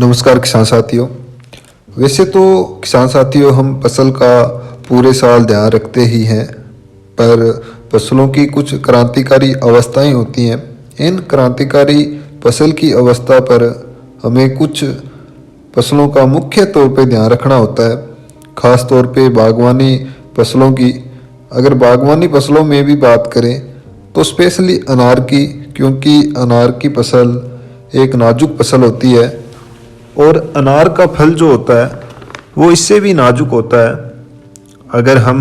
नमस्कार किसान साथियों। वैसे तो किसान साथियों हम फसल का पूरे साल ध्यान रखते ही हैं, पर फसलों की कुछ क्रांतिकारी अवस्थाएं होती हैं। इन क्रांतिकारी फसल की अवस्था पर हमें कुछ फसलों का मुख्य तौर पे ध्यान रखना होता है। ख़ास तौर पे बागवानी फसलों की, अगर बागवानी फसलों में भी बात करें तो स्पेशली अनार की, क्योंकि अनार की फसल एक नाजुक फसल होती है और अनार का फल जो होता है वो इससे भी नाजुक होता है। अगर हम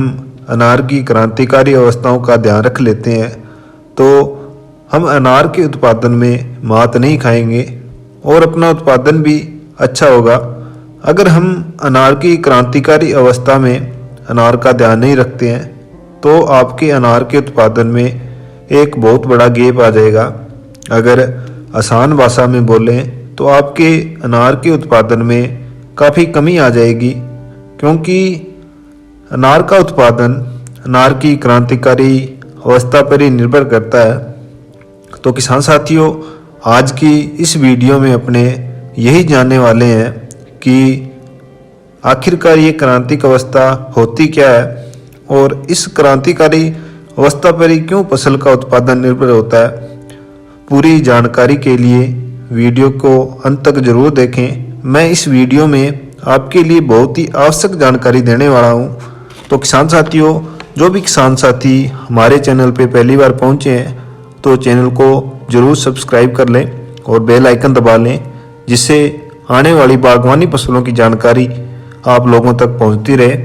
अनार की क्रांतिकारी अवस्थाओं का ध्यान रख लेते हैं तो हम अनार के उत्पादन में मात नहीं खाएंगे और अपना उत्पादन भी अच्छा होगा। अगर हम अनार की क्रांतिकारी अवस्था में अनार का ध्यान नहीं रखते हैं तो आपके अनार के उत्पादन में एक बहुत बड़ा गैप आ जाएगा। अगर आसान भाषा में बोलें तो आपके अनार के उत्पादन में काफ़ी कमी आ जाएगी, क्योंकि अनार का उत्पादन अनार की क्रांतिकारी अवस्था पर ही निर्भर करता है। तो किसान साथियों, आज की इस वीडियो में अपने यही जानने वाले हैं कि आखिरकार ये क्रांतिक अवस्था होती क्या है और इस क्रांतिकारी अवस्था पर ही क्यों फसल का उत्पादन निर्भर होता है। पूरी जानकारी के लिए वीडियो को अंत तक जरूर देखें। मैं इस वीडियो में आपके लिए बहुत ही आवश्यक जानकारी देने वाला हूं। तो किसान साथियों, जो भी किसान साथी हमारे चैनल पे पहली बार पहुंचे हैं तो चैनल को जरूर सब्सक्राइब कर लें और बेल आइकन दबा लें, जिससे आने वाली बागवानी फसलों की जानकारी आप लोगों तक पहुंचती रहे।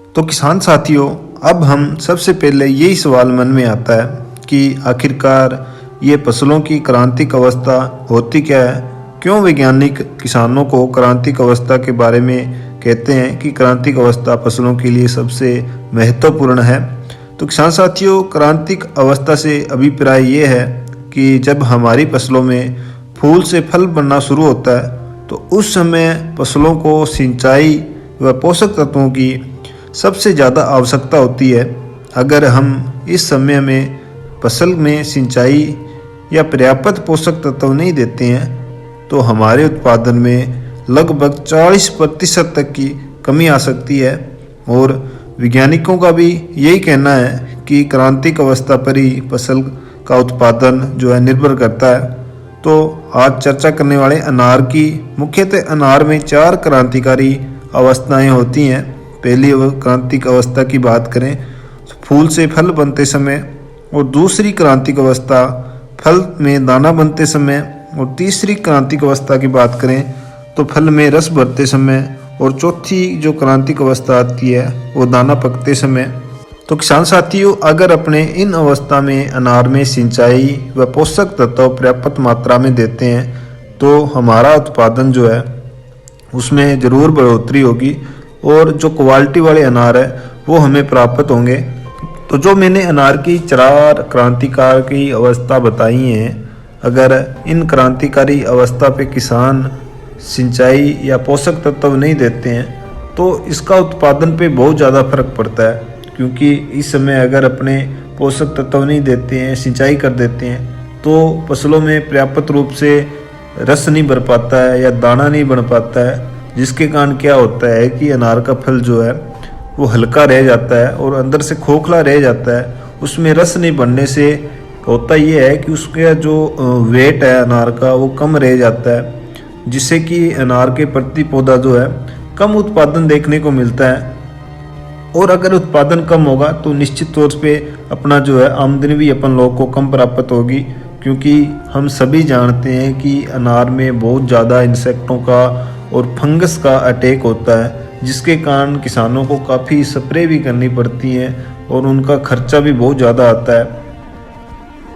तो किसान साथियों, अब हम सबसे पहले यही सवाल मन में आता है कि आखिरकार ये फसलों की क्रांतिक अवस्था होती क्या है। क्यों वैज्ञानिक किसानों को क्रांतिक अवस्था के बारे में कहते हैं कि क्रांतिक अवस्था फसलों के लिए सबसे महत्वपूर्ण है। तो किसान साथियों, क्रांतिक अवस्था से अभिप्राय ये है कि जब हमारी फसलों में फूल से फल बनना शुरू होता है तो उस समय फसलों को सिंचाई व पोषक तत्वों की सबसे ज़्यादा आवश्यकता होती है। अगर हम इस समय में फसल में सिंचाई या पर्याप्त पोषक तत्व नहीं देते हैं तो हमारे उत्पादन में लगभग 40% तक की कमी आ सकती है। और वैज्ञानिकों का भी यही कहना है कि क्रांतिक अवस्था पर ही फसल का उत्पादन जो है निर्भर करता है। तो आज चर्चा करने वाले अनार की, मुख्यतः अनार में 4 क्रांतिकारी अवस्थाएं होती हैं। पहली क्रांतिक अवस्था की बात करें तो फूल से फल बनते समय, और दूसरी क्रांतिक अवस्था फल में दाना बनते समय, और तीसरी क्रांतिक अवस्था की बात करें तो फल में रस भरते समय, और चौथी जो क्रांतिक अवस्था आती है वो दाना पकते समय। तो किसान साथियों, अगर अपने इन अवस्था में अनार में सिंचाई व पोषक तत्व पर्याप्त मात्रा में देते हैं तो हमारा उत्पादन जो है उसमें ज़रूर बढ़ोतरी होगी और जो क्वालिटी वाले अनार है वो हमें प्राप्त होंगे। तो जो मैंने अनार की 4 क्रांतिकारी अवस्था बताई हैं, अगर इन क्रांतिकारी अवस्था पे किसान सिंचाई या पोषक तत्व नहीं देते हैं तो इसका उत्पादन पे बहुत ज़्यादा फर्क पड़ता है। क्योंकि इस समय अगर अपने पोषक तत्व नहीं देते हैं, सिंचाई कर देते हैं तो फसलों में पर्याप्त रूप से रस नहीं भर पाता है या दाना नहीं बन पाता है, जिसके कारण क्या होता है कि अनार का फल जो है वो हल्का रह जाता है और अंदर से खोखला रह जाता है। उसमें रस नहीं बनने से होता ये है कि उसका जो वेट है अनार का वो कम रह जाता है, जिससे कि अनार के प्रति पौधा जो है कम उत्पादन देखने को मिलता है। और अगर उत्पादन कम होगा तो निश्चित तौर पे अपना जो है आमदनी भी अपन लोगों को कम प्राप्त होगी, क्योंकि हम सभी जानते हैं कि अनार में बहुत ज़्यादा इंसेक्टों का और फंगस का अटैक होता है, जिसके कारण किसानों को काफ़ी स्प्रे भी करनी पड़ती हैं और उनका खर्चा भी बहुत ज़्यादा आता है।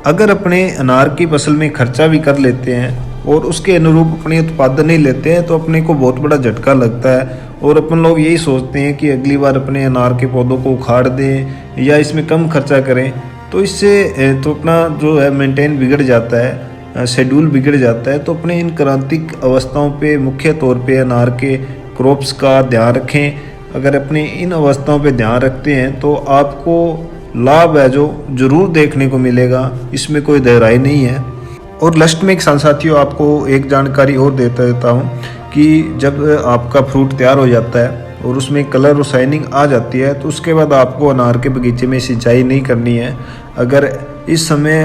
अगर अपने अनार की फसल में खर्चा भी कर लेते हैं और उसके अनुरूप अपने उत्पादन नहीं लेते हैं तो अपने को बहुत बड़ा झटका लगता है और अपन लोग यही सोचते हैं कि अगली बार अपने अनार के पौधों को उखाड़ दें या इसमें कम खर्चा करें। तो इससे तो अपना जो है मेंटेन बिगड़ जाता है, शेड्यूल बिगड़ जाता है। तो अपने इन क्रांतिक अवस्थाओं पे मुख्य तौर पे अनार के क्रॉप्स का ध्यान रखें। अगर अपने इन अवस्थाओं पे ध्यान रखते हैं तो आपको लाभ है जो ज़रूर देखने को मिलेगा, इसमें कोई गहराई नहीं है। और लास्ट में किसान साथियों आपको एक जानकारी और देता हूँ कि जब आपका फ्रूट तैयार हो जाता है और उसमें कलर और शाइनिंग आ जाती है तो उसके बाद आपको अनार के बगीचे में सिंचाई नहीं करनी है। अगर इस समय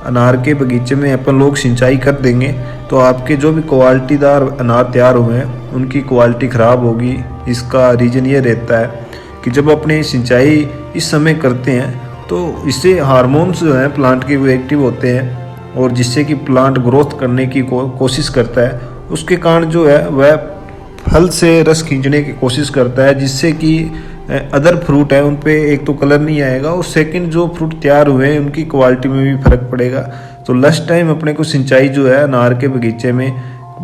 अनार के बगीचे में अपन लोग सिंचाई कर देंगे तो आपके जो भी क्वालिटीदार अनार तैयार हुए हैं उनकी क्वालिटी ख़राब होगी। इसका रीज़न ये रहता है कि जब अपने सिंचाई इस समय करते हैं तो इससे हार्मोन्स जो हैं प्लांट के वो एक्टिव होते हैं और जिससे कि प्लांट ग्रोथ करने की कोशिश करता है। उसके कारण जो है वह फल से रस खींचने की कोशिश करता है, जिससे कि अदर फ्रूट है उन पे एक तो कलर नहीं आएगा और सेकंड जो फ्रूट तैयार हुए हैं उनकी क्वालिटी में भी फ़र्क पड़ेगा। तो लास्ट टाइम अपने को सिंचाई जो है अनार के बगीचे में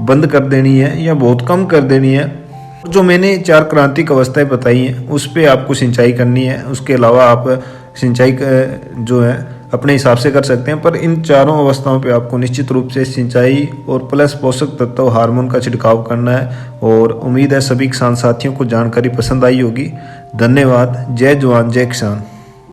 बंद कर देनी है या बहुत कम कर देनी है। जो मैंने 4 क्रांतिक अवस्थाएं बताई हैं उस पे आपको सिंचाई करनी है। उसके अलावा आप सिंचाई जो है अपने हिसाब से कर सकते हैं, पर इन चारों अवस्थाओं पे आपको निश्चित रूप से सिंचाई और प्लस पोषक तत्व हार्मोन का छिड़काव करना है। और उम्मीद है सभी किसान साथियों को जानकारी पसंद आई होगी। धन्यवाद। जय जवान जय किसान।